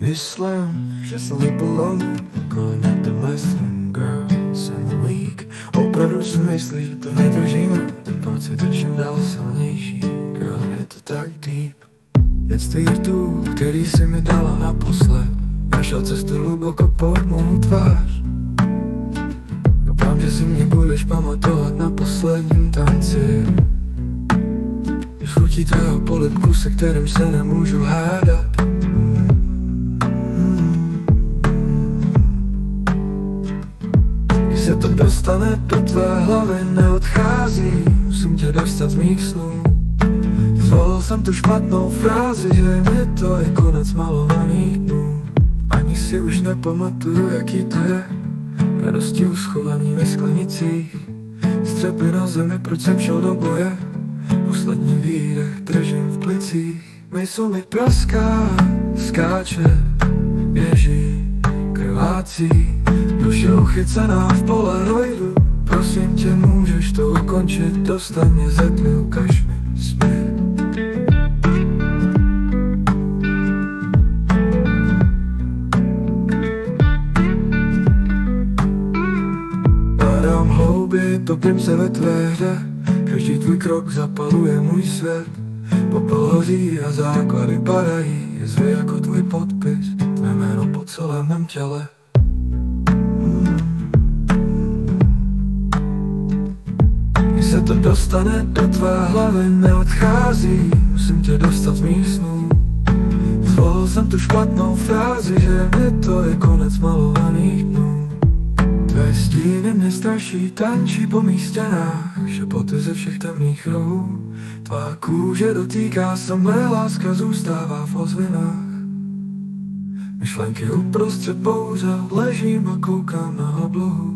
Myslím, že se mi polom, konec the Western girls and the week. Opravdu si myslíš, že to vydržíme, ten pocit je čím dál silnější. Girl, je to tak deep. Dětství tu, který si mi dala naposled, našel cestu hluboko pod mou tvář. Doufám, že si mě budeš pamatovat na posledním tanci. Když chutí tvého polibku, se kterým se nemůžu hádat. Když se to dostane do tvé hlavy, neodchází, musím tě dostat z mých snů. Zvolil jsem tu špatnou frázi, že mi to je konec malovaných dnů. Ani si už nepamatuju, jaký to je, radosti uschovaný ve sklenicích. Střepy na zemi, proč jsem šel do boje, poslední výdech držím v plicích. Mysl mi praská, skáče, běží, krvácí, duše uchycená v polaroidu. Prosím tě, můžeš to ukončit, dostat mě ze tmy, ukaž mi směch. Hledám hlouby, topím se ve tvé hře, každý tvůj krok zapaluje můj svět. Popel hoří a základy padají, jezvy jako tvůj podpis, tvé jméno po celém mém těle. Když se to dostane do tvé hlavy, neodchází, musím tě dostat z mých snů. Zvolil jsem tu špatnou frázi, že mi to je konec malovaných dnů. Tvé stíny mě straší, tančí po mých stěnách, šepoty ze všech temných rohů. Tvá kůže dotýká se mé, láska zůstává v ozvinách. Myšlenky uprostřed bouře, ležím a koukám na oblohu.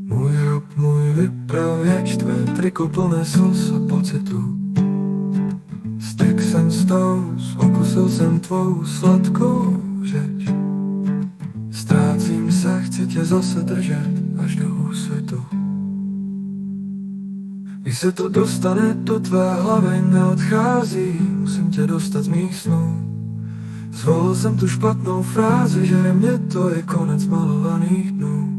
Můj hrob, můj vypravěč, tvé triko plné slz a pocitů. Sticks and stones, okusil jsem tvou sladkou řeč. Ztrácím se, chci tě zase držet až do úsvitu. Když se to dostane do tvé hlavy, neodchází, musím tě dostat z mých snů. Zvolil jsem tu špatnou frázi, že mě to je konec malovaných dnů.